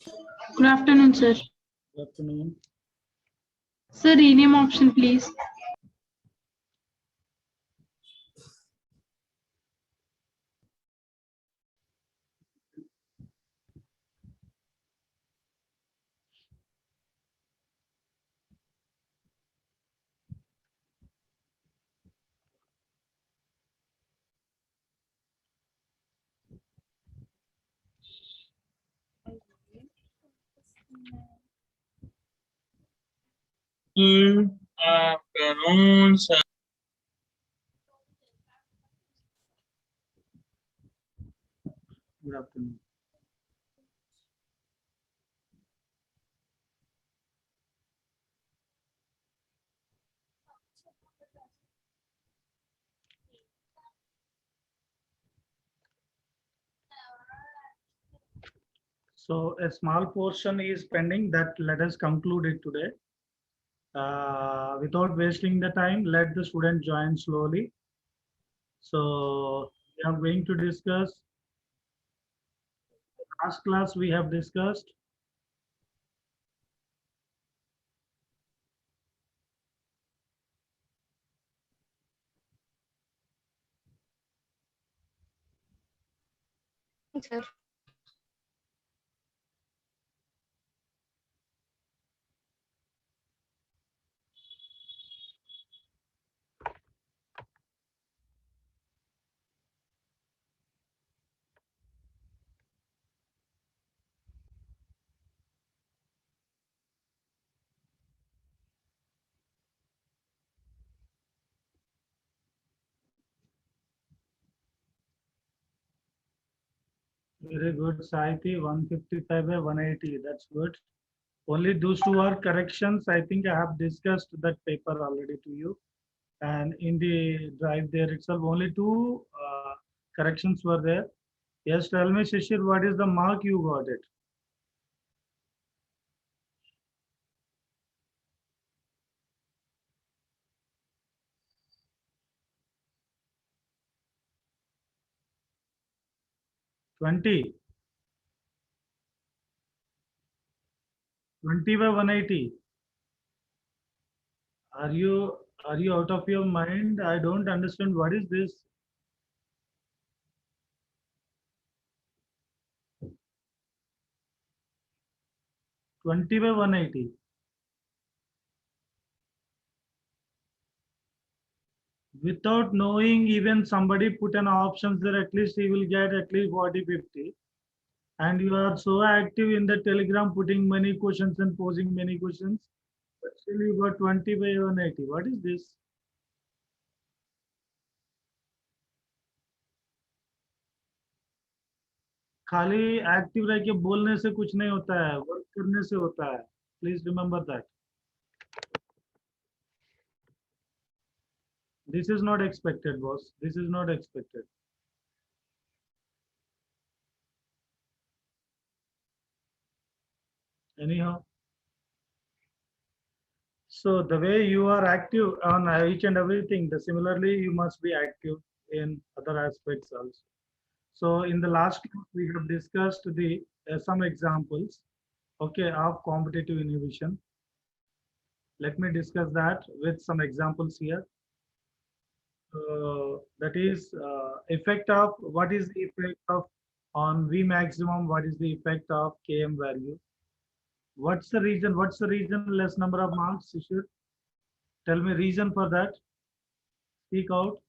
Good afternoon, sir. Good afternoon. Sir, rename option, please. Good afternoon, sir. Good afternoon. So a small portion is pending that let us conclude it today. Without wasting the time, let the student join slowly. So we are going to discuss. Last class we have discussed Sir. very good. Saiti 155 by 180. That's good. Only those two are corrections. I think I have discussed that paper already to you. And in the drive there itself, only two corrections were there. Yes, tell me, Shishir, what is the mark you got it? Twenty. 20 by 180. Are you out of your mind? I don't understand what is this. 20 by 180. Without knowing, even somebody put an options there, at least he will get at least 40, 50. And you are so active in the Telegram, putting many questions and posing many questions. But still you got 20 by 180. What is this? खाली active रह के बोलने से कुछ नहीं होता है, work करने से होता है. Please remember that. This is not expected, boss. This is not expected. Anyhow. So the way you are active on each and everything, similarly you must be active in other aspects also. So in the last class we have discussed the some examples, okay, of competitive inhibition. Let me discuss that with some examples here. That is effect of what is the effect of on V maximum, what is the effect of Km value. What's the reason? What's the reason less number of marks? You should tell me reason for that. Speak out.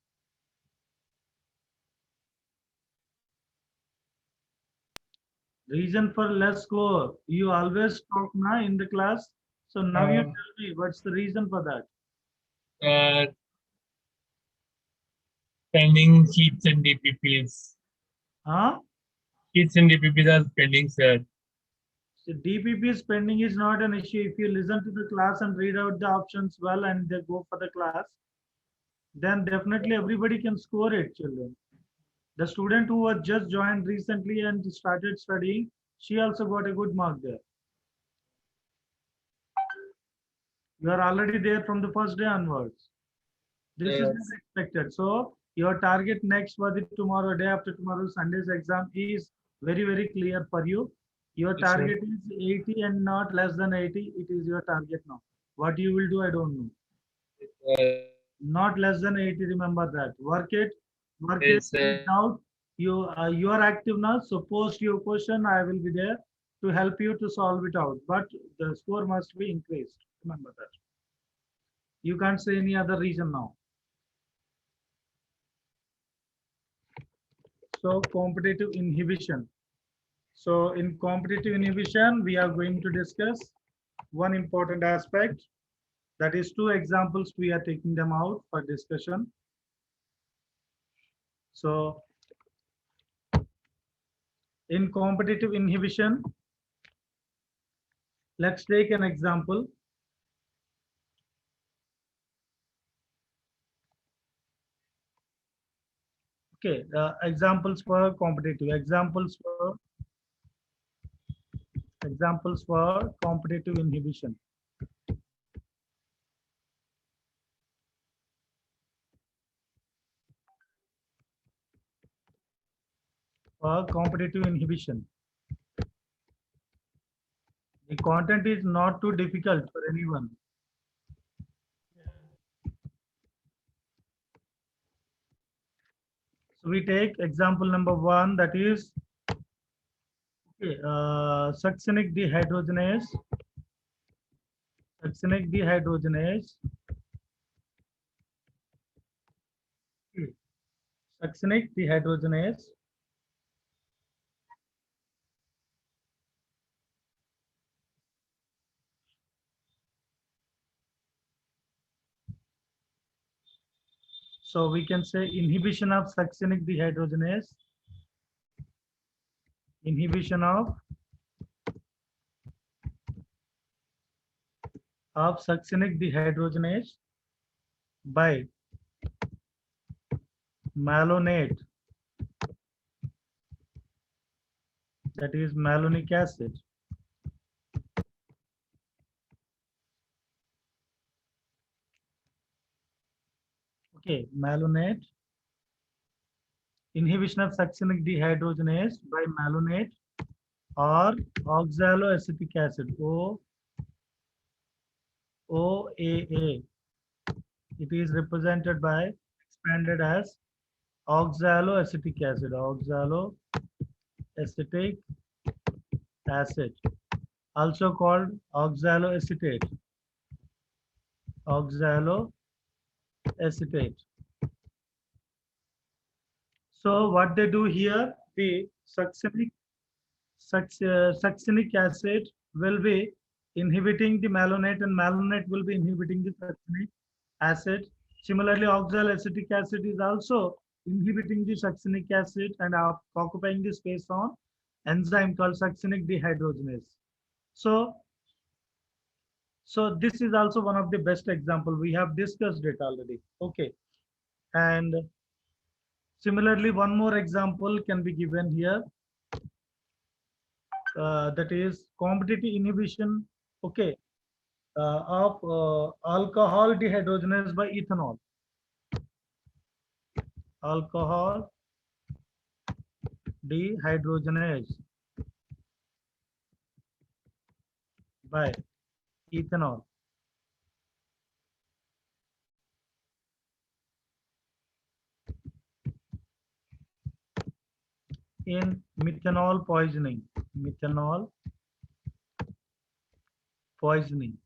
Reason for less score. You always talk na in the class. So now you tell me what's the reason for that. Pending sheets and DPPs. Huh? Sheets and DPPs are pending, sir. So DPP spending is not an issue. If you listen to the class and read out the options well and they go for the class, then definitely everybody can score it, children. The student who was just joined recently and started studying, she also got a good mark there. You are already there from the first day onwards. This is not expected. So your target next for the tomorrow, day after tomorrow, Sunday's exam is very, very clear for you. Your Yes, sir. target is 80 and not less than 80. It is your target now. What you will do, I don't know. Uh, Not less than 80. Remember that. Work it. yes, Any sir. doubt? You are active now. So post your question. I will be there to help you to solve it out. But the score must be increased. Remember that. You can't say any other reason now. So competitive inhibition. So in competitive inhibition, we are going to discuss one important aspect. That is two examples. We are taking them out for discussion. So in competitive inhibition, let's take an example. Okay, examples for competitive, examples for competitive inhibition. For competitive inhibition, the content is not too difficult for anyone. So we take example number one, that is okay, succinic dehydrogenase, succinic dehydrogenase, okay, succinic dehydrogenase so we can say inhibition of succinic dehydrogenase, inhibition of succinic dehydrogenase by malonate, that is malonic acid. Okay, malonate, inhibition of succinic dehydrogenase by malonate or oxaloacetic acid, OAA. It is represented by expanded as oxaloacetic acid, oxaloacetic acid, also called oxaloacetate, oxaloacetate. So what they do here, the succinic acid will be inhibiting the malonate and malonate will be inhibiting the succinic acid. Similarly, oxaloacetic acid is also inhibiting the succinic acid and occupying the space on enzyme called succinic dehydrogenase. So, so this is also one of the best example. We have discussed it already. Okay. And similarly, one more example can be given here. That is competitive inhibition, okay, of alcohol dehydrogenase by ethanol. Alcohol dehydrogenase by ethanol. In methanol poisoning, methanol poisoning.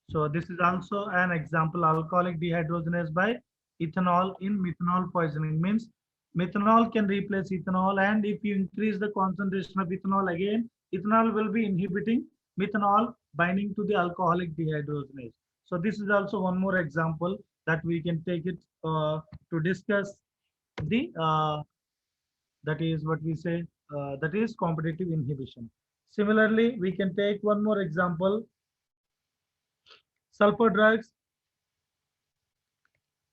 So this is also an example, alcoholic dehydrogenase by ethanol in methanol poisoning. Means methanol can replace ethanol, and if you increase the concentration of ethanol again, ethanol will be inhibiting methanol binding to the alcoholic dehydrogenase. So this is also one more example that we can take it to discuss the that is what we say that is competitive inhibition. Similarly, we can take one more example, sulfur drugs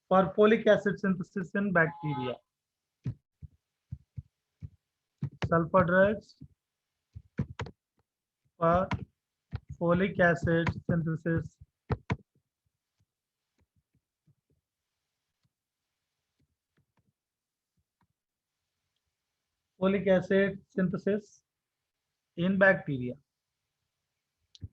for folic acid synthesis in bacteria. Sulfur drugs for folic acid synthesis folic acid synthesis in bacteria.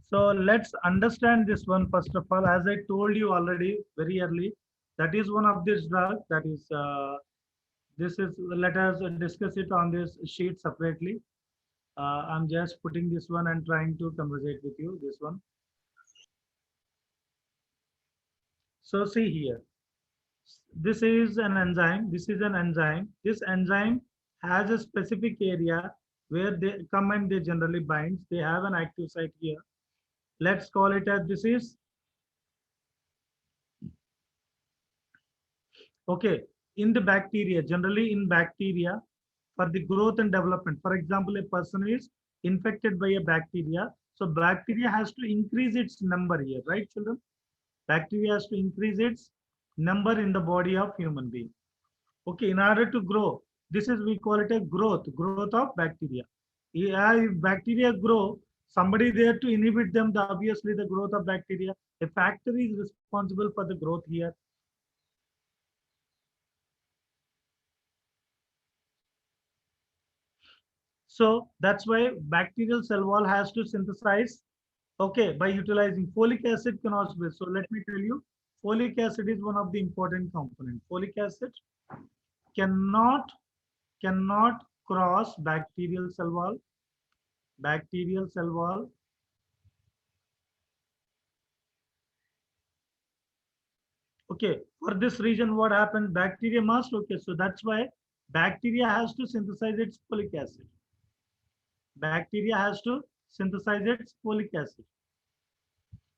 So let's understand this one first of all. As I told you already very early, that is one of this drug that is this is, let us discuss it on this sheet separately. I'm just putting this one and trying to conversate with you this one. So see here, this is an enzyme. This is an enzyme. This enzyme has a specific area where they come and they generally bind. They have an active site here. Let's call it as this is okay. In the bacteria, generally in bacteria, for the growth and development. For example, a person is infected by a bacteria. So bacteria has to increase its number here, right, children? Bacteria has to increase its number in the body of human being. Okay, in order to grow, this is, we call it a growth of bacteria. Yeah, if bacteria grow, somebody there to inhibit them, obviously the growth of bacteria. A factor is responsible for the growth here. So that's why bacterial cell wall has to synthesize, okay, by utilizing folic acid can also be. So let me tell you, folic acid is one of the important components. Folic acid cannot cross bacterial cell wall. Bacterial cell wall. Okay, for this region, what happens? Bacteria must, okay, so that's why bacteria has to synthesize its folic acid. Bacteria has to synthesize its folic acid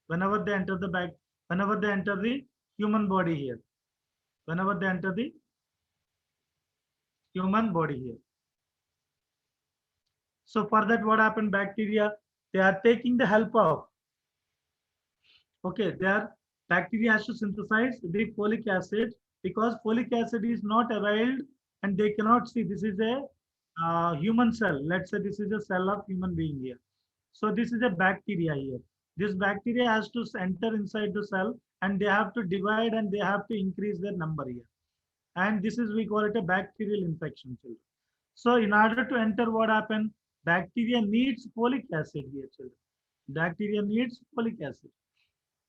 whenever they enter whenever they enter the human body here. Whenever they enter the human body here. So for that, what happened? Bacteria, they are taking the help of, okay, bacteria has to synthesize the folic acid because folic acid is not availed and they cannot see. This is a human cell. Let's say this is a cell of human being here. So this is a bacteria here. This bacteria has to enter inside the cell and they have to divide and they have to increase their number here. And this is, we call it a bacterial infection, children. So in order to enter, what happened? Bacteria needs folic acid here, children. Bacteria needs folic acid.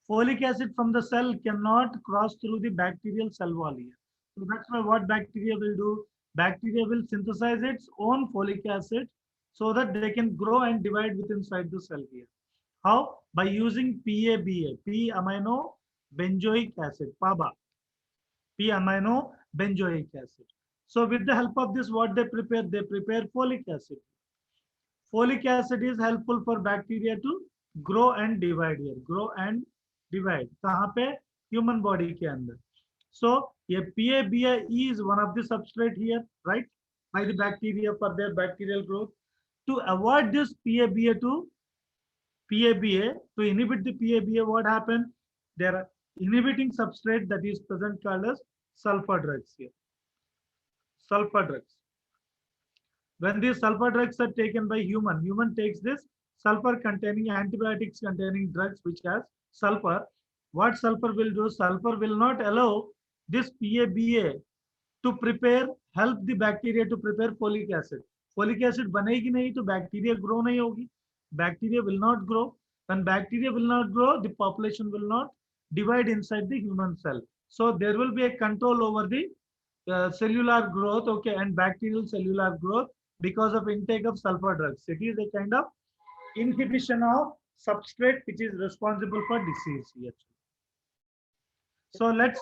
Folic acid from the cell cannot cross through the bacterial cell wall here. So that's why what bacteria will do? Bacteria will synthesize its own folic acid so that they can grow and divide within inside the cell here. How? By using PABA, P-amino benzoic acid, PABA, P-amino benzoic acid. So with the help of this, what they prepare? They prepare folic acid. Folic acid is helpful for bacteria to grow and divide here. Grow and divide. कहाँ पे? Human body के अंदर. So ये PABA is one of the substrate here, right? By the bacteria for their bacterial growth. To avoid this PABA, to inhibit the PABA, what happened? There are inhibiting substrate that is present called as sulfur drugs here. Sulfur drugs. When these sulfur drugs are taken by human takes this sulfur containing antibiotics containing drugs which has sulfur. What sulfur will do? Sulfur will not allow this PABA to prepare, help the bacteria to prepare folic acid. Folic acid बनेगी नहीं तो bacteria grow नहीं होगी. Bacteria will not grow. When bacteria will not grow, the population will not divide inside the human cell. So there will be a control over the cellular growth, okay, and bacterial cellular growth because of intake of sulfur drugs. It is a kind of inhibition of substrate which is responsible for disease here. So let's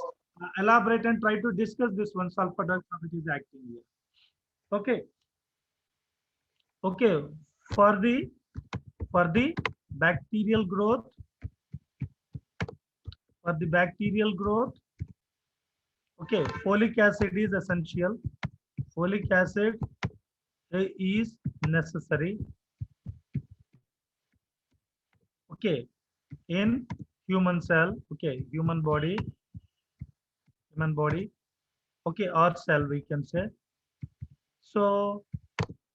elaborate and try to discuss this one, sulfur drugs, which is acting here. Okay. Okay. For the bacterial growth, okay, folic acid is essential. Folic acid is necessary, okay, in human cell, okay, human body, okay, or cell we can say. So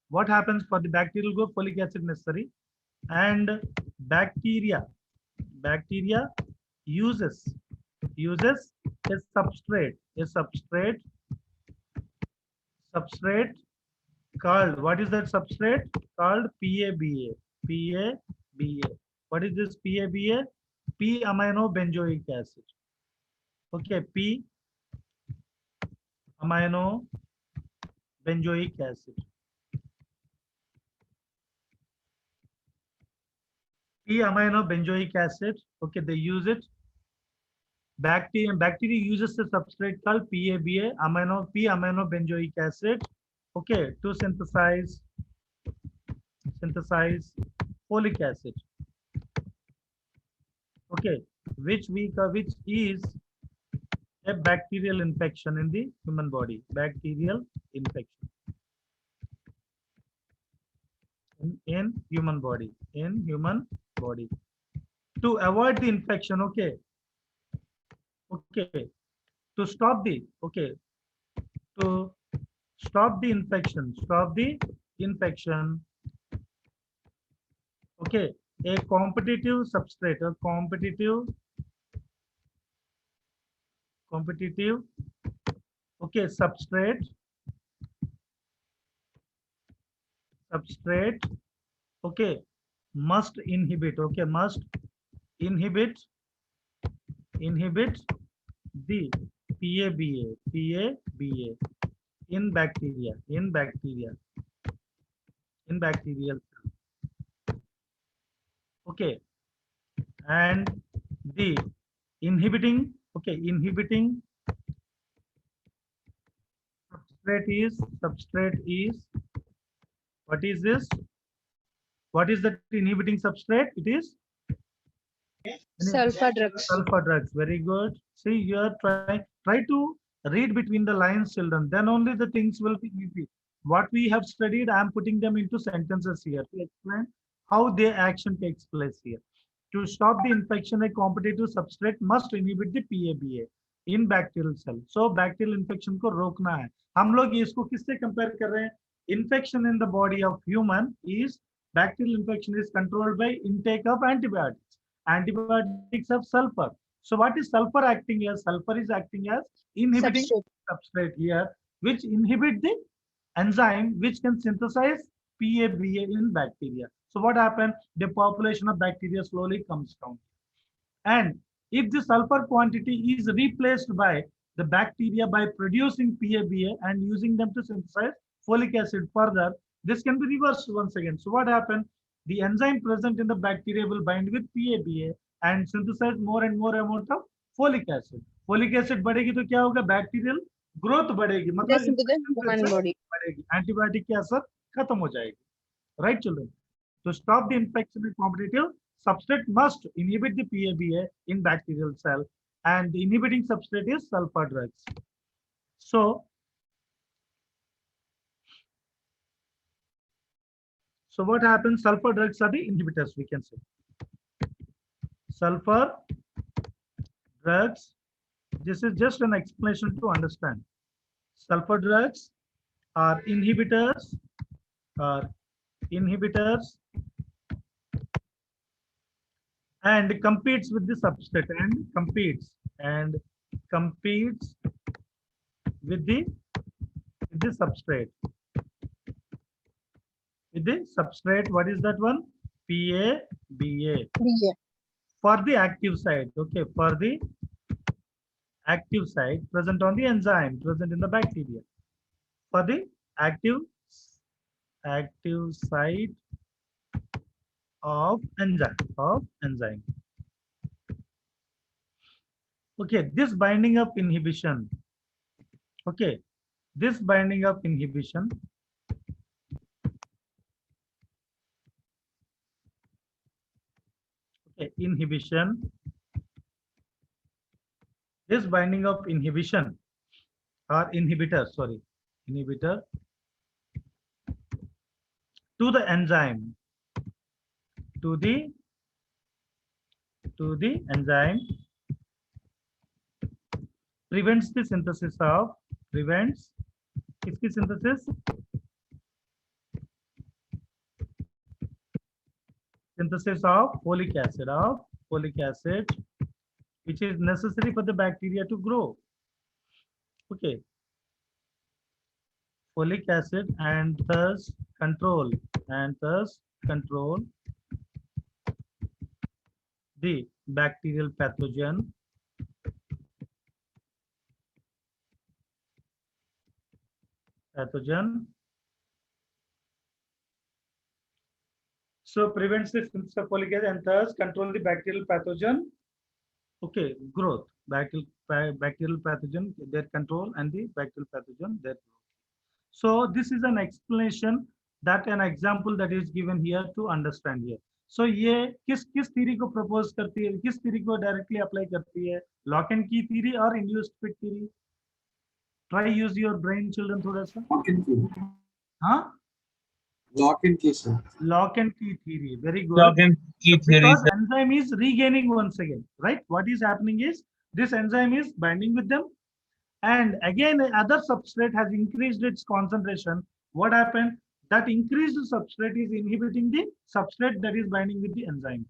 what happens for the bacterial growth? Folic acid necessary, and bacteria uses a substrate called, what is that substrate? Called PABA. PABA. What is this PABA? P amino benzoic acid. Okay, P amino benzoic acid. P amino benzoic acid. Okay, they use it. Bacteria uses the substrate called PABA, P amino benzoic acid. Okay, to synthesize folic acid. Okay, which is a bacterial infection in the human body. Bacterial infection in human body. In human body. To avoid the infection, okay. Okay. To stop the to stop the infection. Okay, a competitive substrate, a competitive, okay, substrate, okay, must inhibit, okay, must inhibit the PABA in bacterial cell. Okay, and the inhibiting substrate is what is this? What is that inhibiting substrate? It is Sulfur drugs. sulfur drugs. Very good. See, you are try to read between the lines, children. Then only the things will be easy. What we have studied, I am putting them into sentences here to explain how their action takes place here. To stop the infection, a competitive substrate must inhibit the PABA in bacterial cell. So bacterial infection को रोकना है. हम लोग इसको किससे compare कर रहे हैं? Infection in the body of human is bacterial infection is controlled by intake of antibiotics. Antibiotics have sulfur. So what is sulfur acting as? Sulfur is acting as inhibiting substrate here, which inhibit the enzyme which can synthesize PABA in bacteria. So what happened? The population of bacteria slowly comes down. And if the sulfur quantity is replaced by the bacteria by producing PABA and using them to synthesize folic acid further, this can be reversed once again. So what happened? The enzyme present in the bacteria will bind with PABA and synthesize more and more amount of folic acid. Folic acid बढ़ेगी तो क्या होगा? Bacterial growth बढ़ेगी. Yes, into the human body. बढ़ेगी. Antibiotic की असर खत्म हो जाएगी. Right, children? To stop the infection with competitive substrate must inhibit the PABA in bacterial cell, and the inhibiting substrate is sulfur drugs. So what happens? Sulfur drugs are the inhibitors, we can say. Sulfur drugs, this is just an explanation to understand. Sulfur drugs are inhibitors, and competes with the substrate and competes with the substrate. With the substrate, what is that one? PABA. Yeah. For the active site, okay, for the active site present on the enzyme present in the bacteria. For the active site of enzyme. Okay, this binding of inhibition. Okay, this binding of inhibition this binding of inhibition or inhibitor to the enzyme prevents the synthesis of synthesis of folic acid, which is necessary for the bacteria to grow. Okay. folic acid and thus control the bacterial pathogen. So prevents the synthesis of folic acid and thus control the bacterial pathogen. Okay, growth. Bacterial pathogen, their control, and the bacterial pathogen, their growth. So this is an explanation, that an example that is given here to understand here. So ये किस theory को propose करती है, किस theory को directly apply करती है, lock and key theory or induced fit theory? Try use your brain, children, थोड़ा सा. Lock and key. हाँ? Lock and key, sir. Lock and key theory. Very good. Lock and key theory, Because sir. enzyme is regaining once again, right? What is happening is this enzyme is binding with them, and again other substrate has increased its concentration. What happened? That increased substrate is inhibiting the substrate that is binding with the enzyme.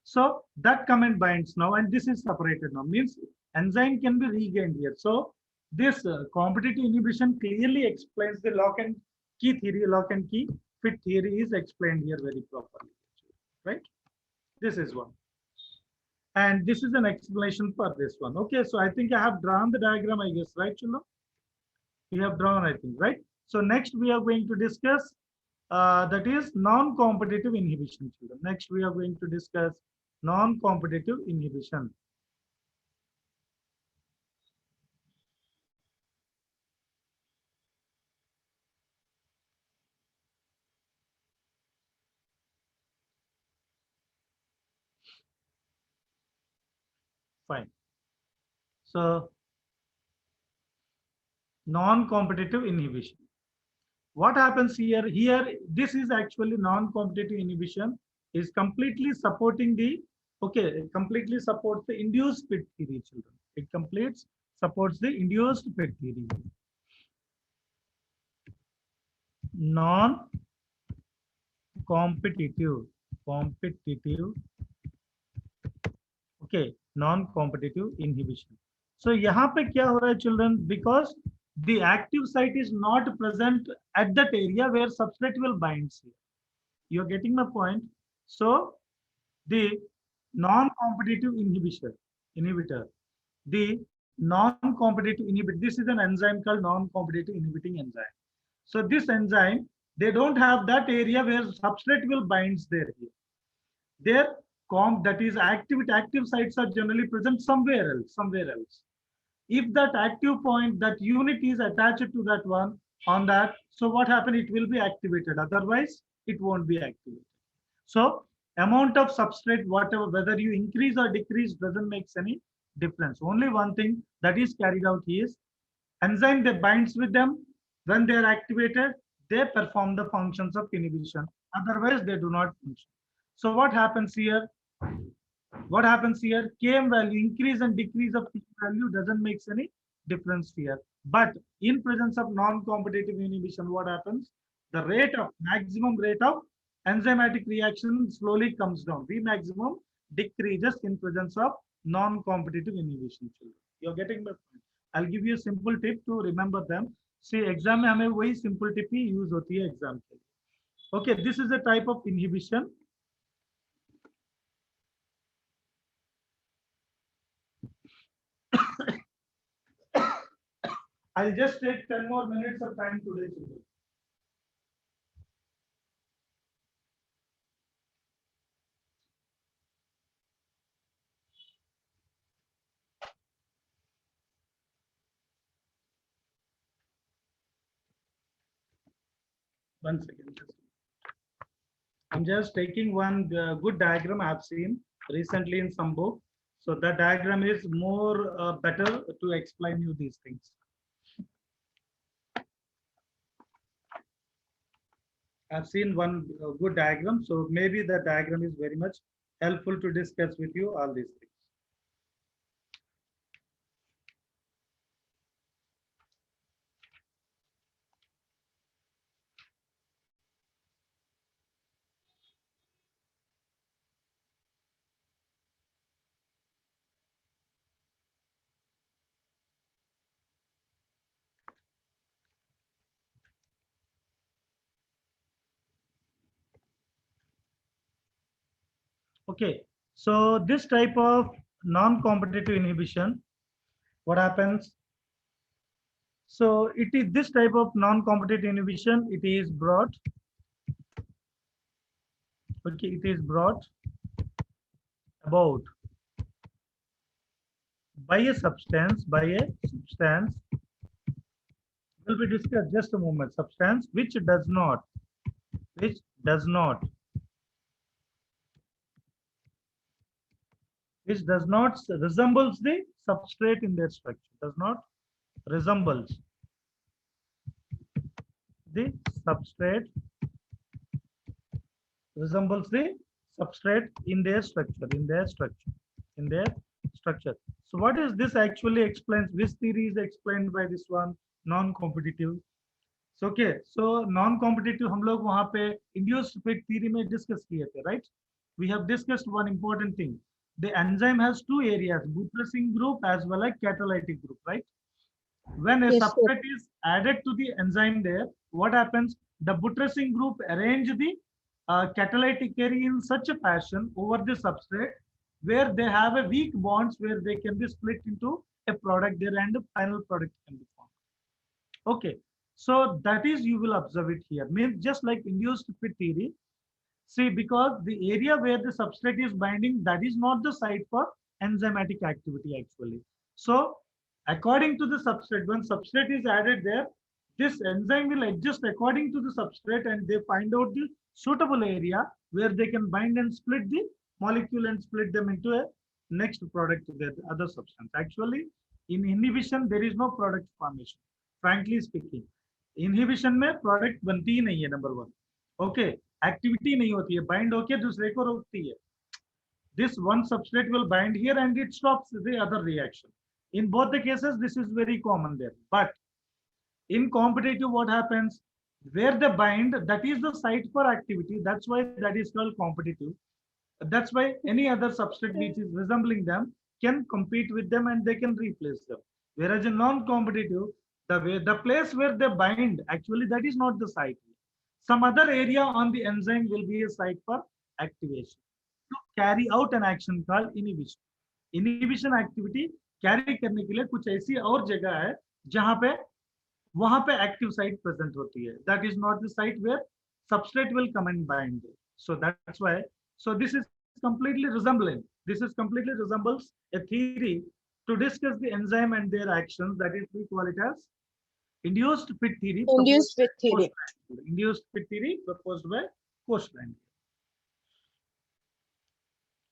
So that comment binds now, and this is separated now. Means enzyme can be regained here. So this competitive inhibition clearly explains the lock and key theory. Lock and key fit theory is explained here very properly, right? This is one. And this is an explanation for this one. Okay, so I think I have drawn the diagram, I guess, right, children? We have drawn, I think, right? So next we are going to discuss that is non-competitive inhibition, children. Next we are going to discuss non-competitive inhibition. Fine. So non-competitive inhibition. What happens here? Here, this is actually non-competitive inhibition is completely supporting the, okay, it completely supports the induced fit theory, children. It completes supports the induced fit theory. Non-competitive, okay, non-competitive inhibition. So यहाँ पे क्या हो रहा है, children? Because the active site is not present at that area where substrate will bind here. You're getting my point? So the non-competitive inhibitor, the non-competitive inhibitor, this is an enzyme called non-competitive inhibiting enzyme. So this enzyme, they don't have that area where substrate will binds there here. Their that is active sites are generally present somewhere else. If that active point, that unit is attached to that one on that, so what happen? It will be activated. Otherwise, it won't be activated. So amount of substrate, whatever, whether you increase or decrease doesn't make any difference. Only one thing that is carried out is enzyme that binds with them. When they are activated, they perform the functions of inhibition. Otherwise, they do not function. So what happens here? What happens here? Km value, increase and decrease of Km value doesn't make any difference here. But in presence of non-competitive inhibition, what happens? The maximum rate of enzymatic reaction slowly comes down. V maximum decreases in presence of non-competitive inhibition. You're getting my point. I'll give you a simple tip to remember them. See, exam में हमें वही simple tip ही use होती है exam के लिए. Okay, this is a type of inhibition. I'll just take 10 more minutes of time today. One second. I'm just taking one good diagram I've seen recently in some book. So that diagram is more better to explain you these things. I've seen one good diagram, so maybe the diagram is very much helpful to discuss with you all these things. Okay, so this type of non-competitive inhibition, what happens? So it is this type of non-competitive inhibition, it is brought, okay, it is brought about by a substance, will be discussed just a moment, substance which does not resembles the substrate in their structure, does not resembles the substrate, in their structure. So what is this actually explains? Which theory is explained by this one? Non-competitive. So okay, so non-competitive हम लोग वहाँ पे induced fit theory में discuss किए थे, right? We have discussed one important thing. The enzyme has two areas, buttressing group as well as catalytic group, right? When a Yes, sir. substrate is added to the enzyme there, what happens? The buttressing group arrange the catalytic area in such a fashion over the substrate where they have a weak bonds where they can be split into a product there and the final product can be formed. Okay, so that is you will observe it here. Means just like induced fit theory. See, because the area where the substrate is binding, that is not the site for enzymatic activity actually. So according to the substrate, when substrate is added there, this enzyme will adjust according to the substrate and they find out the suitable area where they can bind and split the molecule and split them into a next product to the other substance. Actually, in inhibition, there is no product formation. Frankly speaking, inhibition में product बनती ही नहीं है, number one. Okay, activity नहीं होती है, bind होके दूसरे को रोकती है. This one substrate will bind here and it stops the other reaction. In both the cases, this is very common there. But in competitive, what happens? Where they bind, that is the site for activity. That's why that is called competitive. That's why any other substrate which is resembling them can compete with them and they can replace them. Whereas in non-competitive, the place where they bind, actually that is not the site. Some other area on the enzyme will be a site for activation to carry out an action called inhibition. Inhibition activity carry करने के लिए कुछ ऐसी और जगह है जहां पे वहां पे active site present होती है. That is not the site where substrate will come and bind. So that's why. So this is completely resembling. This is completely resembles a theory to discuss the enzyme and their actions. That is, we call it as induced fit theory. Induced fit theory. Induced fit theory proposed by Koshland.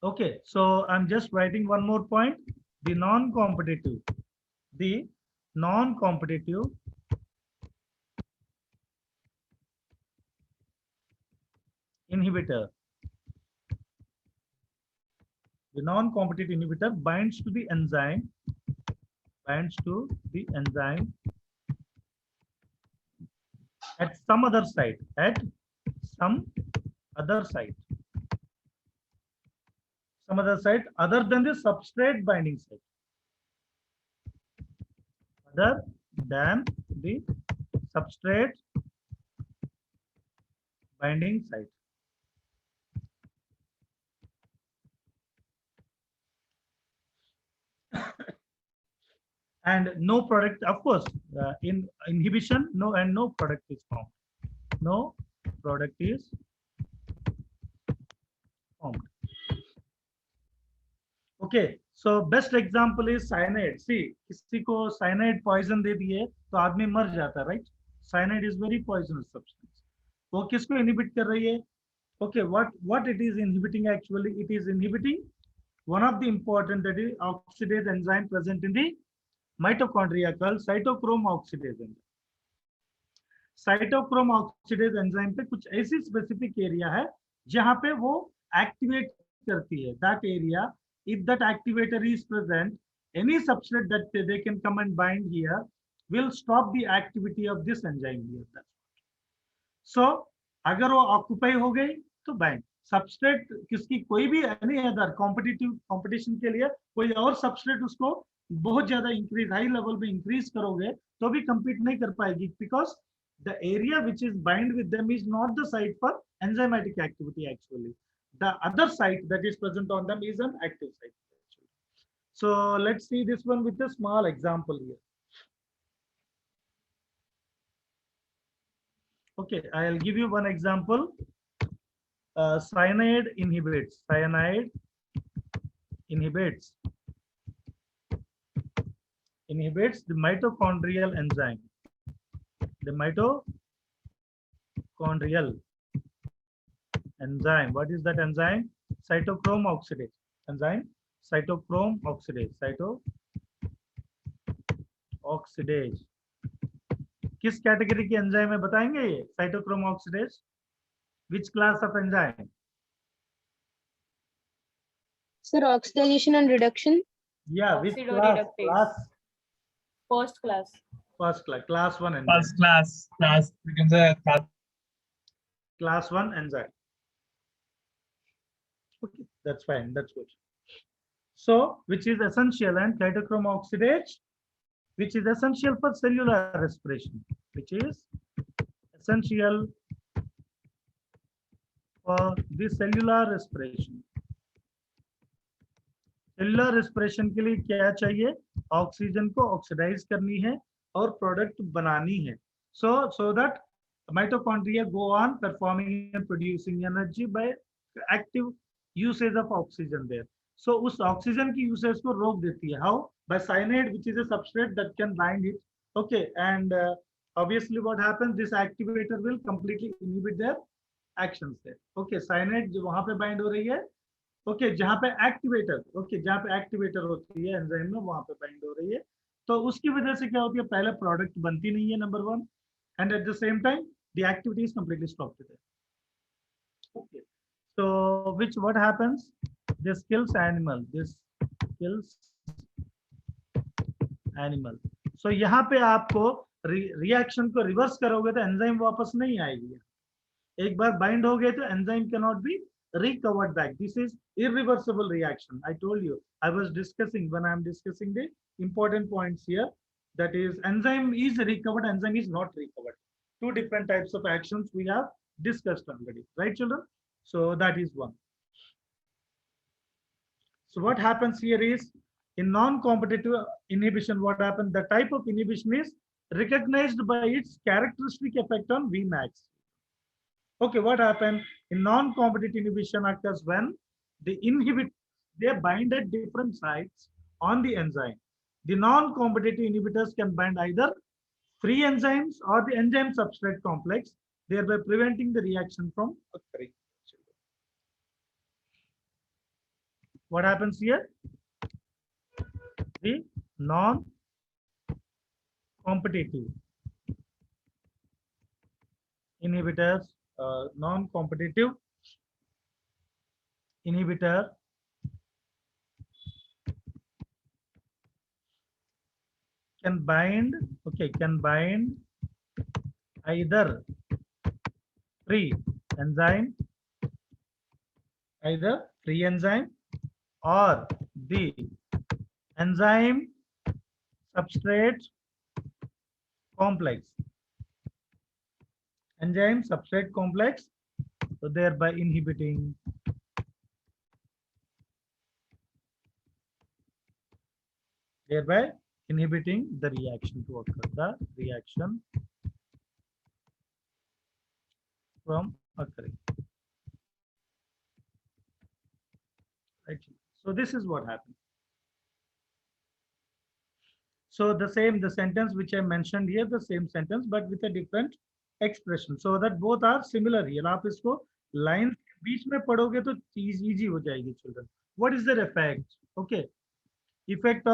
Okay, so I'm just writing one more point. The non-competitive inhibitor. The non-competitive inhibitor binds to the enzyme, at some other site, other than the substrate binding site. Other than the substrate binding site. And no product, of course, in inhibition, no product is formed. No product is formed. Okay, so best example is cyanide. See, किसी को cyanide poison दे दिए तो आदमी मर जाता है, right? Cyanide is very poisonous substance. वो किसको inhibit कर रही है? Okay, what it is inhibiting actually? It is inhibiting one of the important, that is oxidase enzyme present in the mitochondria called cytochrome oxidase enzyme. Cytochrome oxidase enzyme पे कुछ ऐसी specific area है जहां पे वो activate करती है. That area, if that activator is present, any substrate that they can come and bind here will stop the activity of this enzyme here. So अगर वो occupy हो गई तो bind. Substrate किसकी कोई भी any other competition के लिए कोई और substrate उसको बहुत ज्यादा increase, high level में increase करोगे तो भी compete नहीं कर पाएगी, because the area which is bind with them is not the site for enzymatic activity actually. the other site that is present on them is an active site. So let's see this one with a small example here. Okay, I'll give you one example. Cyanide inhibits the mitochondrial enzyme. The mitochondrial enzyme. What is that enzyme? Cytochrome oxidase. Enzyme cytochrome oxidase. Cytooxidase. किस category की enzyme है बताएंगे ये? Cytochrome oxidase. Which class of enzyme? Sir, oxidation and reduction. Yeah, which Oxidoreductase. class? First class. First class. Class 1 enzyme. First class. You can say Class 1 enzyme. Okay, that's fine. That's good. So, which is essential, and cytochrome oxidase, which is essential for cellular respiration, which is essential for the cellular respiration. Cellular respiration के लिए क्या चाहिए? Oxygen को oxidise करनी है और product बनानी है. So that mitochondria go on performing and producing energy by active usage of oxygen there. So उस ऑक्सीजन की यूसेज को रोक देती है. How? By cyanide, which is a substrate that can bind it. Okay, and obviously what happens? This activator will completely inhibit their actions there. Okay, cyanide जो वहां पे bind हो रही है. ओके जहां पे एक्टिवेटर, जहां पे एक्टिवेटर होती है एंजाइम में वहां पे बाइंड हो रही है. तो उसकी वजह से क्या होती है? पहले प्रोडक्ट बनती नहीं है, number 1, and at the same time the activity is completely stopped there. Okay, so which what happens? This kills animal. So यहाँ पे आपको रिएक्शन को रिवर्स करोगे तो एंजाइम वापस नहीं आएगी. एक बार बाइंड हो गए तो enzyme can not be recovered back. This is irreversible reaction. I told you, I was discussing when I am discussing the important points here, that is enzyme is recovered, enzyme is not recovered. Two different types of actions we have discussed already, right children? So that is one. So what happens here is, in non-competitive inhibition, what happens? The type of inhibition is recognized by its characteristic effect on Vmax. Okay, what happened? In non-competitive inhibition occurs when the inhibit, they bind at different sites on the enzyme. The non-competitive inhibitors can bind either free enzymes or the enzyme substrate complex, thereby preventing the reaction from occurring. What happens here? The non-competitive inhibitors, non-competitive inhibitor can bind, can bind either free enzyme, or the enzyme substrate complex. Enzyme substrate complex, so thereby inhibiting the reaction to occur, the reaction from occurring. Right. So this is what happens. So the sentence which I mentioned here, the same sentence but with a different expression, so that both are similar here. आप इसको line बीच में पढ़ोगे तो चीज easy हो जाएगी children. What is their effect? Okay, effect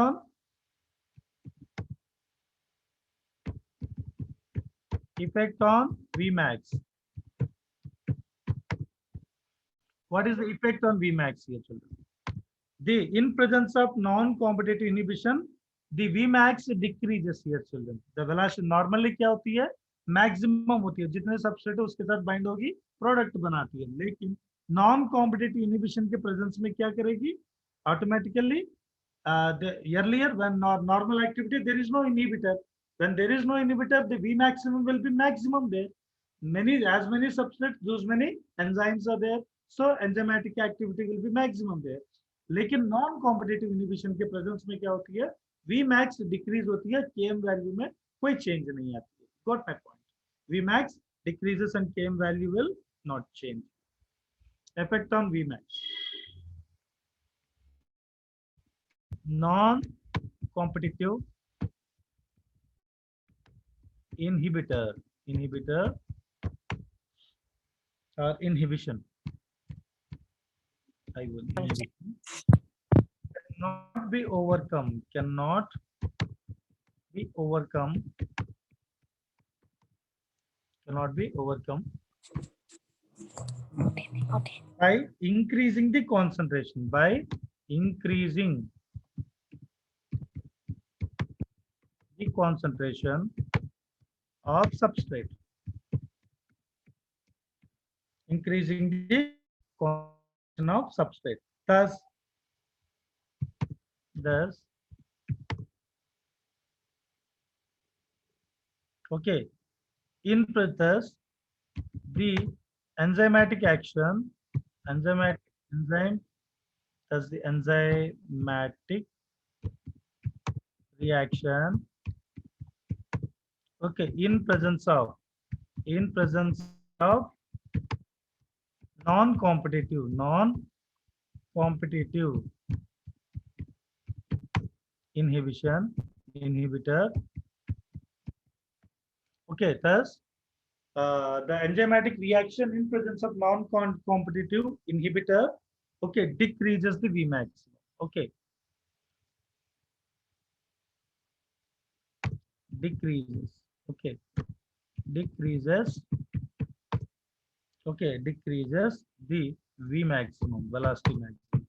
on Vmax. What is the effect on Vmax here children? In presence of non-competitive inhibition, the Vmax decreases here children. The velocity normally क्या होती है? Maximum होती है, जितने substrate है उसके साथ bind होगी, प्रोडक्ट बनाती है. लेकिन नॉन कॉम्पिटिटिव इनहिबिशन के प्रेजेंस में क्या करेगी? Automatically earlier when normal activity there is no inhibitor. When there is no inhibitor, the V maximum will be maximum there. As many substrates, those many enzymes are there. so enzymatic activity will be maximum there. लेकिन non competitive inhibition के presence में क्या होती है, Vmax decrease होती है, Km value में कोई चेंज नहीं आती है. Got my point? Vmax decreases and Km value will not change. Effect on Vmax. Non-competitive inhibitor or inhibition. Cannot be overcome. By increasing the concentration. By increasing the concentration of substrate. Increasing the concentration of substrate. Thus, okay, in thus the enzymatic action, thus the enzymatic reaction, okay, in presence of non-competitive inhibitor. Okay, thus the enzymatic reaction in presence of non-competitive inhibitor, okay, decreases the Vmax. Okay, decreases. Okay, decreases the V maximum, velocity maximum.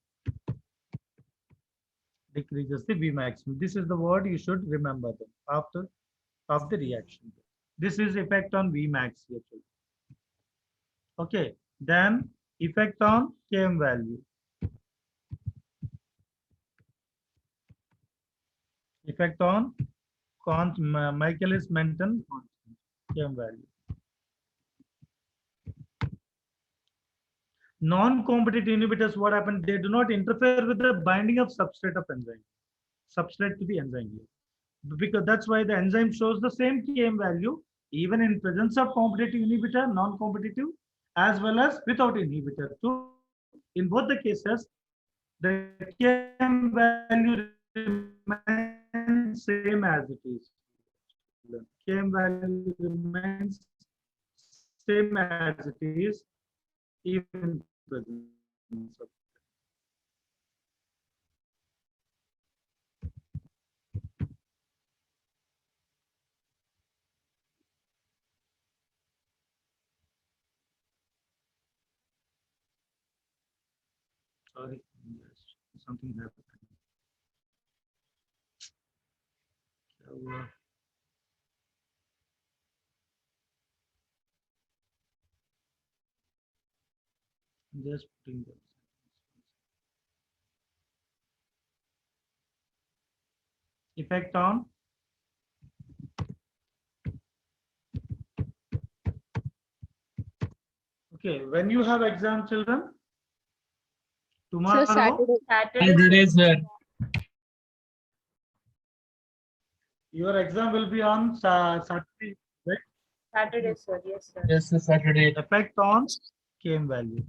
Decreases the V maximum. This is the word you should remember them after of the reaction. This is effect on Vmax here. Okay, then effect on Km value. Effect on Michaelis-Menten constant, Km value. Non-competitive inhibitors, what happened? They do not interfere with the binding of substrate of enzyme. Substrate to the enzyme here. Because that's why the enzyme shows the same Km value even in presence of competitive inhibitor, non-competitive, as well as without inhibitor. So in both the cases, the Km value remains same as it is. Km value remains same as it is even in presence of. Sorry, something happened. Just putting them. Effect on okay, when you have exam, children? Tomorrow? Saturday. Saturday, sir. Your exam will be on Saturday, right? Saturday, sir. Yes, sir. Yes, sir, Saturday. Effect on Km value.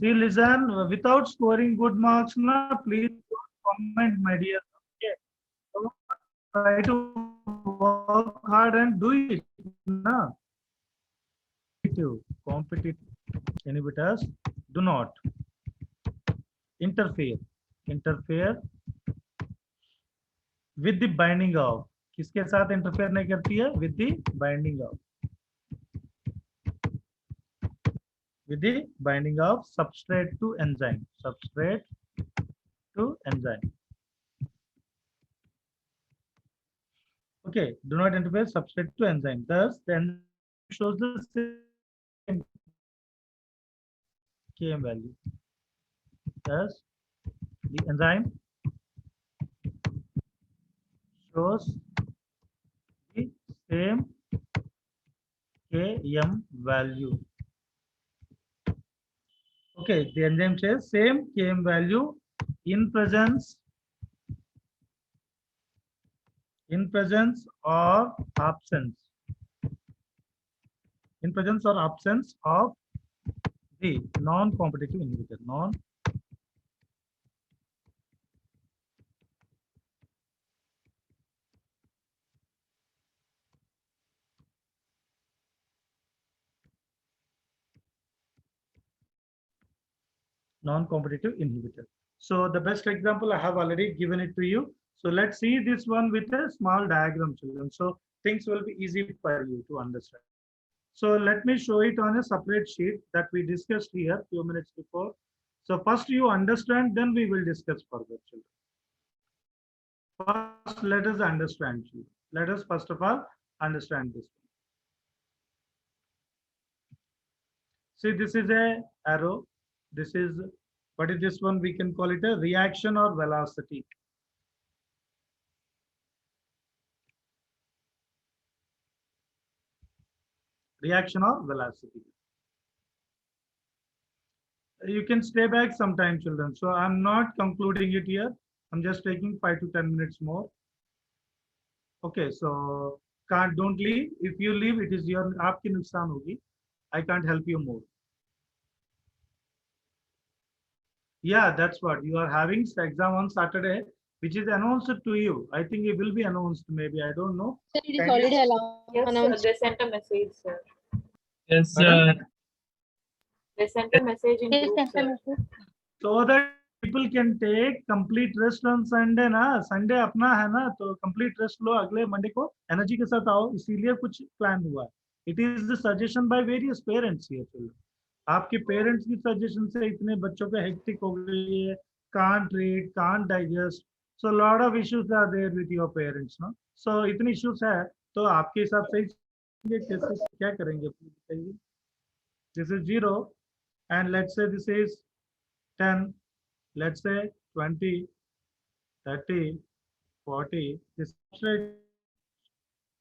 See, listen, without scoring good marks, na, please don't comment, my dear. Okay. So, try to work hard and do it. Na. Competitive inhibitors do not interfere with the binding of. किसके साथ interfere नहीं करती है? With the binding of substrate to enzyme. Okay, do not interfere substrate to enzyme. Thus, the enzyme shows the same Km value. Thus, the enzyme shows the same Km value. Okay, the enzyme says same Km value in presence or absence. In presence or absence of the non-competitive inhibitor. Non-competitive inhibitor. So the best example I have already given it to you. So let's see this one with a small diagram, children. So things will be easy for you to understand. So let me show it on a separate sheet that we discussed here few minutes before. So first you understand, then we will discuss further, children. First, let us understand. Children. Let us first of all understand this. See, this is a arrow. This is, what is this one? We can call it a reaction or velocity. Reaction or velocity. You can stay back sometime, children. So I'm not concluding it here. I'm just taking 5 to 10 minutes more. Okay, so don't leave. If you leave, it is your aapki nuksan hogi. I can't help you more. Yeah, that's what you are having exam on Saturday, which is announced to you. I think it will be announced. Maybe I don't know. Sir, it is Kindly- already Yes, sir. announced. They sent a message, sir. Yes, Pardon? sir. They sent a message in Yes, group, sir. So that people can take complete rest on Sunday ना. Sunday अपना है ना, तो complete rest लो. अगले Monday को energy के साथ आओ. इसीलिए कुछ plan हुआ. It is the suggestion by various parents here. आपके पेरेंट्स की सजेशन से इतने बच्चों का हेक्टिक हो गई है, can't read, can't digest, so lot of issues are there with your parents, no? So इतनी issues है, तो आपके हिसाब से कैसे क्या करेंगे बताइए? This is 0 and let's say this is 10, let's say 20, 30, 40. This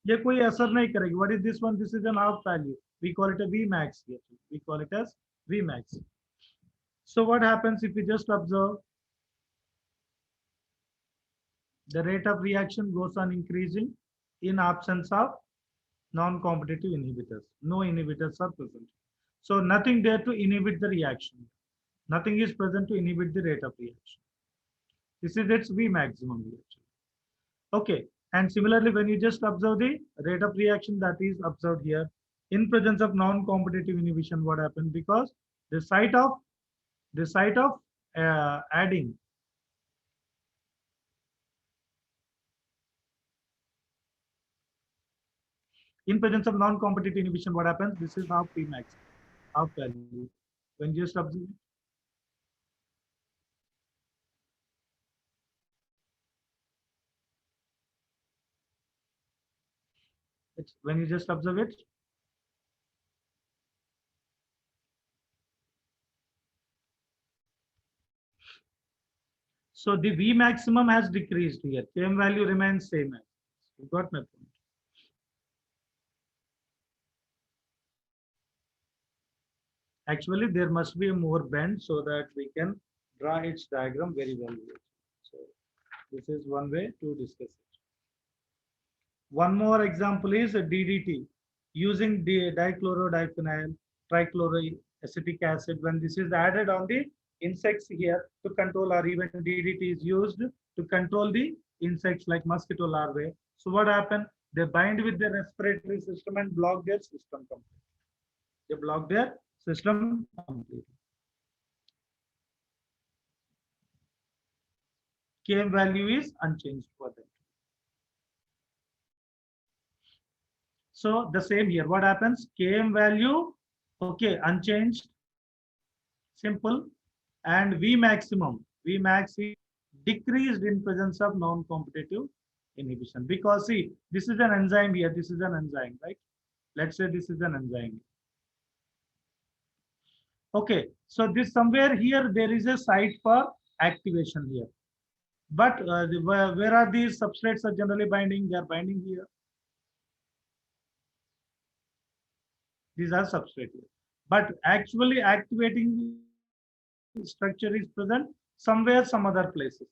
ये कोई असर नहीं करेगी. What is this one? This is an half value. We call it a Vmax here. We call it as Vmax. So what happens if we just observe? The rate of reaction goes on increasing in absence of non-competitive inhibitors. No inhibitors are present. So nothing there to inhibit the reaction. Nothing is present to inhibit the rate of reaction. This is its V maximum reaction. Okay. And similarly, when you just observe the rate of reaction that is observed here, in presence of non-competitive inhibition, what happens? Because the site of adding in presence of non-competitive inhibition, what happens? This is half Pmax, half value. When you just observe it, when you just observe it, so the V maximum has decreased here. Km value remains same. You got my point. Actually, there must be a more bend so that we can draw its diagram very well. So this is one way to discuss it. One more example is a DDT using dichlorodiphenyl trichloroacetic acid. When this is added on the insects here to control, or even DDT is used to control the insects like mosquito larvae. So what happens? They bind with the respiratory system and block their system completely. They block their system completely. Km value is unchanged for them. So the same here. What happens? Km value, okay, unchanged, simple, and V maximum. Vmax is decreased in presence of non-competitive inhibition. Because see, this is an enzyme here. This is an enzyme, right? Let's say this is an enzyme. Okay, so this somewhere here there is a site for activation here. But where are these substrates are generally binding? They are binding here. These are substrates here. But actually activating structure is present somewhere, some other places.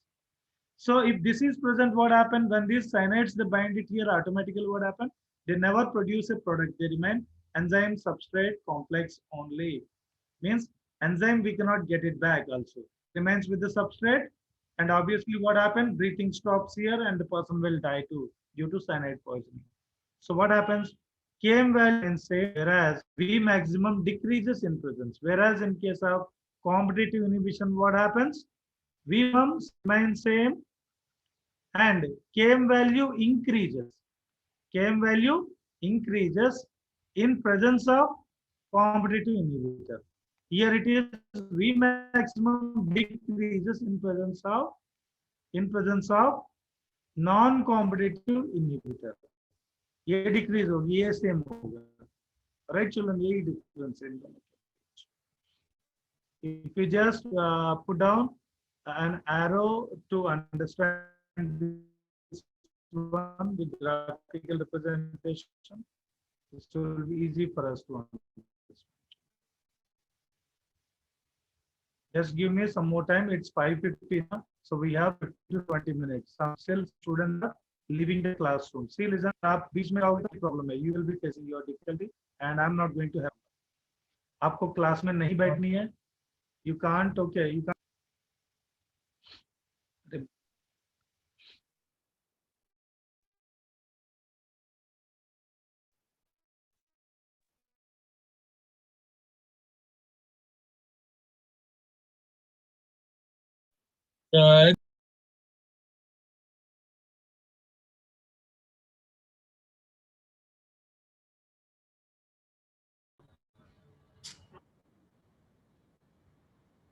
So if this is present, what happens when these cyanides they bind it here? Automatically, what happens? They never produce a product. They remain enzyme substrate complex only. Means enzyme we cannot get it back. Also remains with the substrate, and obviously, what happens? Breathing stops here, and the person will die too due to cyanide poisoning. So what happens? Km value in say, whereas V maximum decreases in presence. Whereas in case of competitive inhibition, what happens? V minimum remains same and Km value increases. Km value increases in presence of competitive inhibitor. Here it is V maximum decreases in presence of non-competitive inhibitor. ये decrease होगी, ये same होगा. Right children, यही difference है. If you just put down an arrow to understand this one with graphical representation, this will be easy for us to understand. Just give me some more time. It's 5:50 now, so we have 20 minutes. Some still students are leaving the classroom. See, listen, आप बीच में आओगे तो problem है. You will be facing your difficulty, and I'm not going to help. आपको class में नहीं बैठनी है. You can't. Okay, you can't. Sir,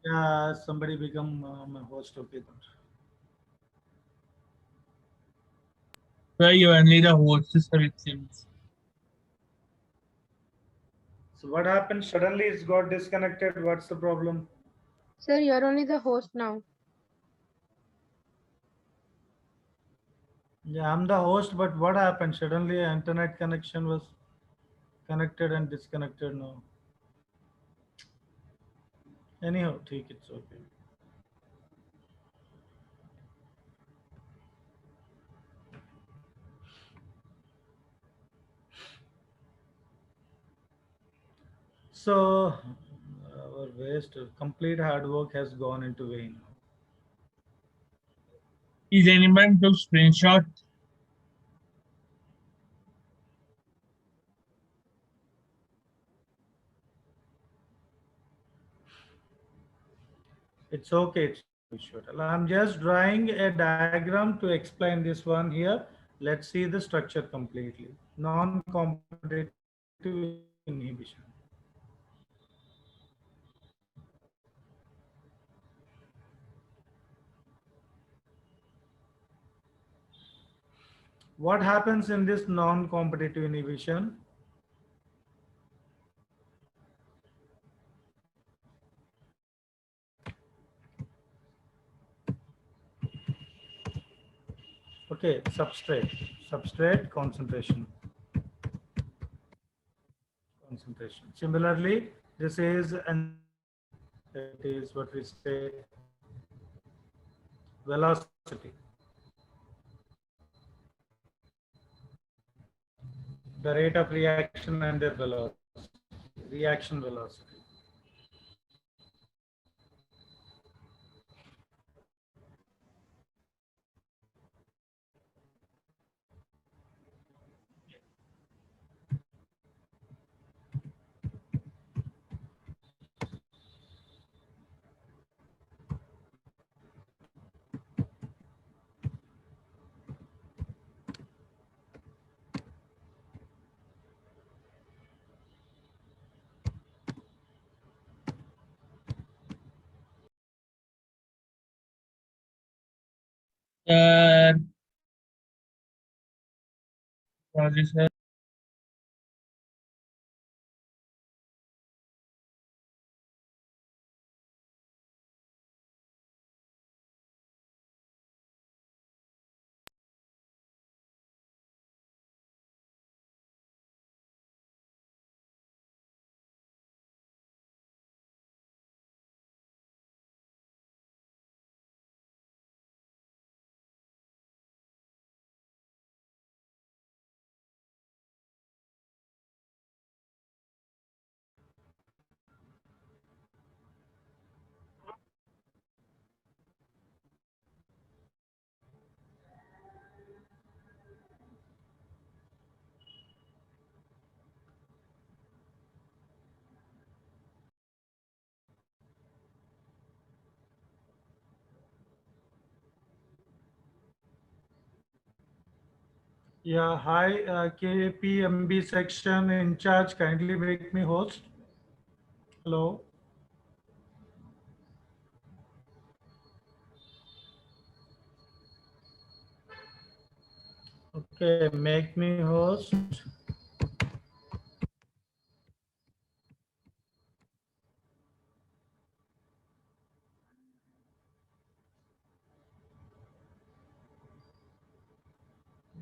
Yeah, somebody become my host. Okay. sir, you only the host, sir, it seems. So what happened? Suddenly it's got disconnected. What's the problem? Sir, you're only the host now. Yeah, I'm the host, but what happened? Suddenly internet connection was connected and disconnected now. Anyhow, take it's okay. So our waste, complete hard work has gone into vain. Is anyone took screenshot? It's okay. It's short. I'm just drawing a diagram to explain this one here. Let's see the structure completely. Non-competitive inhibition. What happens in this non-competitive inhibition? Okay, substrate concentration. Similarly, this is it is what we say velocity. The rate of reaction and their velocity, reaction velocity. Sir, sorry, sir. Yeah, hi, KPMB section in charge. Kindly make me host. Hello. Okay, make me host.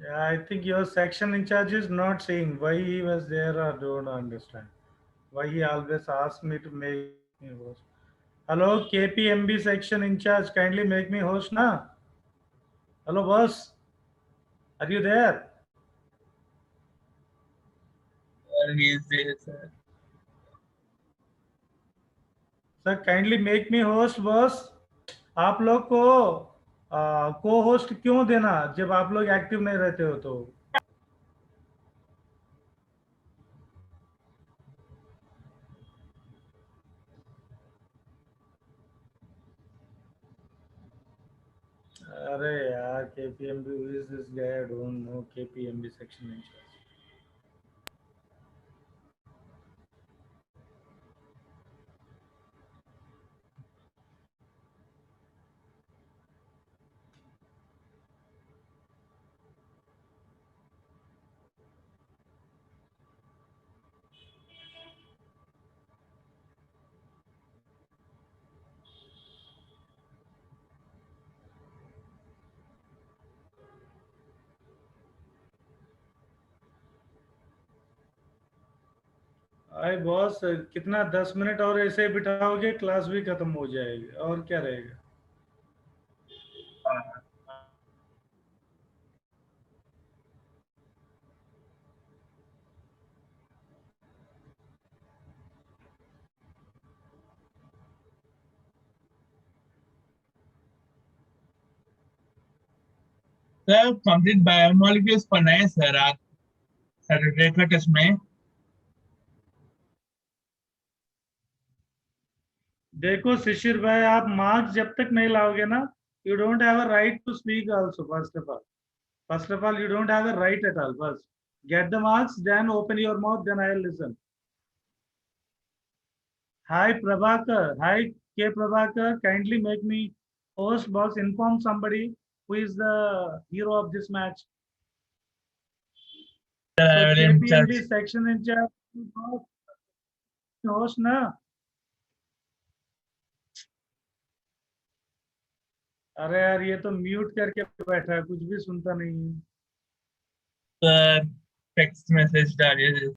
Yeah, I think your section in charge is not saying why he was there or don't understand. Why he always asks me to make me host. Hello, KPMB section in charge. Kindly make me host na. Hello, boss. Are you there? Sir, he is there, sir. Sir kindly make me host boss. आप लोग को को host क्यों देना जब आप लोग active नहीं रहते हो तो. अरे यार KPMB who is this guy? I don't know KPMB section in charge. अरे बॉस कितना 10 मिनट और ऐसे ही बिठाओगे क्लास भी खत्म हो जाएगी और क्या रहेगा. सर कंप्लीट बायोमोलिक्यूल्स पढ़ना है सर आज सैटरडे का टेस्ट में. देखो शिशिर भाई आप मार्क्स जब तक नहीं लाओगे ना you don't have a right to speak also. First of all, you don't have a right at all. First, get the marks, then open your mouth, then I'll listen. Hi, Prabhakar. Hi, K. Prabhakar. Kindly make me host, boss. Inform somebody who is the hero of this match. Sir, So, I will in charge. KPMB section in charge. Host ना. अरे यार ये तो mute करके बैठा है कुछ भी सुनता नहीं है. सर टेक्स्ट मैसेज डालिए.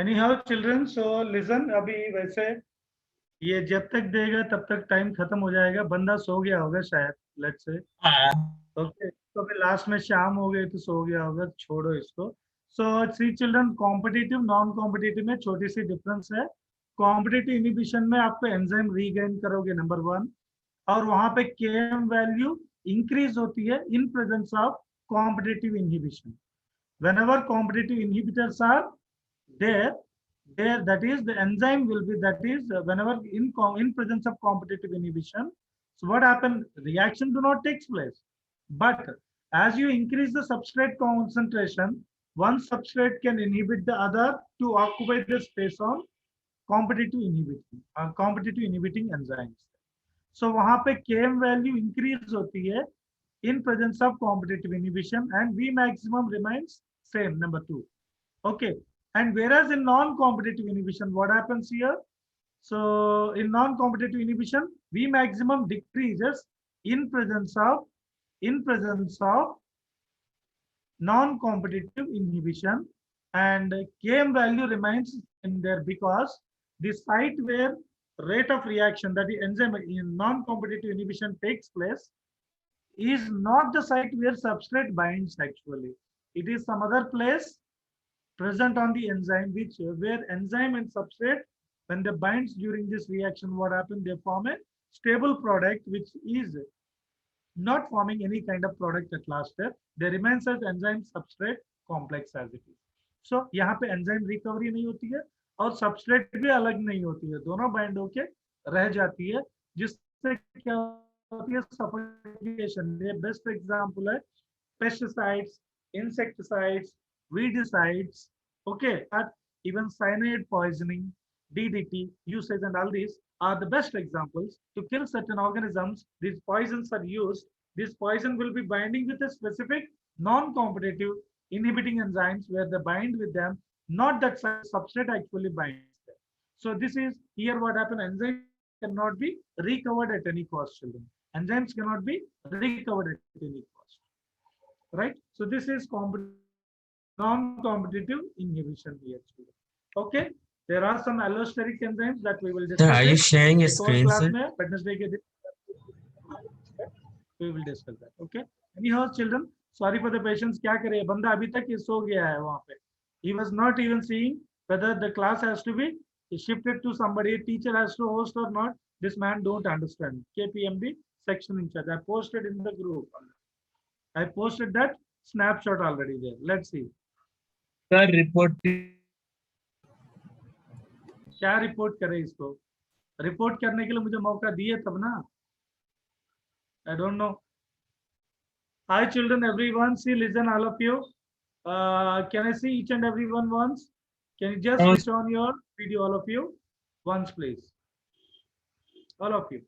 Anyhow, children, so listen. अभी वैसे ये जब तक देगा तब तक टाइम खत्म हो जाएगा. बंदा सो गया होगा शायद. Let's say. हाँ ओके तो फिर लास्ट में शाम हो गई तो सो गया होगा. छोड़ो इसको. सो सी चिल्ड्रन कॉम्पिटिटिव नॉन कॉम्पिटिटिव में छोटी सी डिफरेंस है. कॉम्पिटिटिव इनिबिशन में आपको एंजाइम रीगेन करोगे नंबर 1 और वहां पे Km वैल्यू इंक्रीज होती है in presence of competitive inhibition. whenever competitive inhibitors are there that is the enzyme will be that is whenever in presence of competitive inhibition. So what happen, reaction do not takes place, but as you increase the substrate concentration one substrate can inhibit the other to occupy the space on competitive inhibiting enzymes. So वहां पे Km value increase होती है in presence of competitive inhibition and V maximum remains same number 2. Okay. And whereas in non-competitive inhibition, what happens here? So in non-competitive inhibition, V maximum decreases in presence of non-competitive inhibition and Km value remains in there because the site where rate of reaction that the enzyme in non-competitive inhibition takes place is not the site where substrate binds actually. It is some other place present on the enzyme where enzyme and substrate when they binds during this reaction what happens, they form a stable product which is not forming any kind of product at last step, they remains as enzyme substrate complex as it is. So यहाँ पे enzyme recovery नहीं होती है और substrate भी अलग नहीं होती है, दोनों bind होके रह जाती है, जिससे क्या होती है suffocation. ये best example है pesticides, insecticides, weedicides, okay, but even cyanide poisoning, DDT usage and all these are the best examples to kill certain organisms. These poisons are used. This poison will be binding with a specific non-competitive inhibiting enzymes where they bind with them, not that substrate actually binds them. So this is here what happened. Enzymes cannot be recovered at any cost, children. Enzymes cannot be recovered at any cost, right? So this is non-competitive inhibition here, children. Okay. There are some allosteric enzymes that we will discuss. Sir, are you sharing a Fourth screen, class sir? में Wednesday के दिन we will discuss that. Okay. Anyhow, children, sorry for the patience. क्या करे, बंदा अभी तक सो गया है वहाँ पे. He was not even seeing whether the class has to be shifted to somebody, teacher has to host or not. This man don't understand. KPMB section in charge. I posted in the group. I posted that snapshot already there. Let's see. Sir, report. क्या report करे इसको? Report करने के लिए मुझे मौका दिए तब ना. I don't know. Hi children, everyone. See, listen, all of you. Can I see each and everyone once? Can you just switch on your video, all of you, once, please? All of you.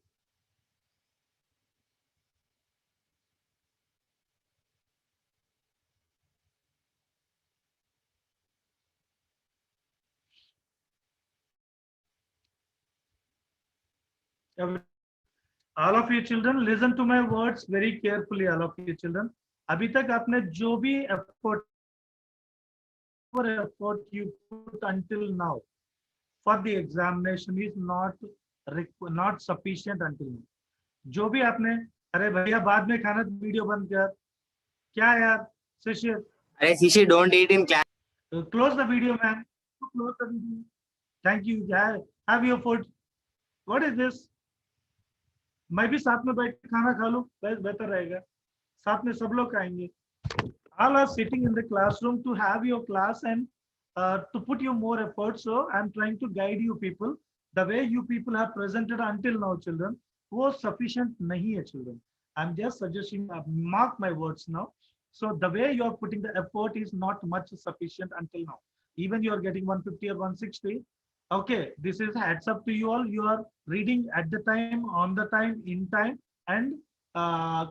All of you children, listen to my words very carefully. All of you children, अभी तक आपने जो भी effort you put until now for the examination is not sufficient until now. जो भी आपने, अरे भैया बाद में खाना, वीडियो बंद कर. क्या यार शिशिर? अरे शिशिर, don't eat in class. Close the video, man. Close the video. Thank you. Have your food. What is this? मैं भी साथ में बैठ के खाना खा लूं, बेहतर रहेगा. साथ में सब लोग खाएंगे. All are sitting in the classroom to have your class and to put you more effort. So I'm trying to guide you people. The way you people have presented until now, children, was sufficient nahi hai, children. I'm just suggesting, mark my words now. So the way you are putting the effort is not much sufficient until now. Even you are getting 150 or 160. Okay, this is heads up to you all. You are reading at the time, on the time, in time, and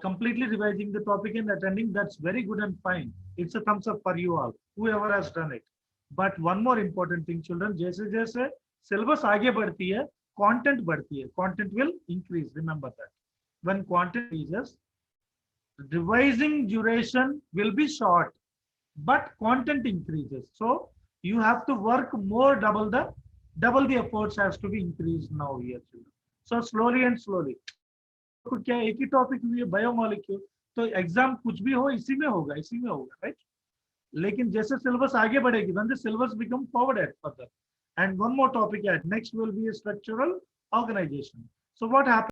completely revising the topic and attending. That's very good and fine. It's a thumbs up for you all, whoever has done it. But one more important thing, children, जैसे जैसे syllabus आगे बढ़ती है, content बढ़ती है. Content will increase. Remember that. When content increases, revising duration will be short, but content increases. So you have to work more, double the efforts has to be increased now here, children. So slowly and slowly. क्या एक ही topic में biomolecule, तो exam कुछ भी हो इसी में होगा, राइट? लेकिन जैसे सिलेबस आगे बढ़ेगी, when the syllabus become forwarded further, and one more topic at next will be a structural organization. So what happens?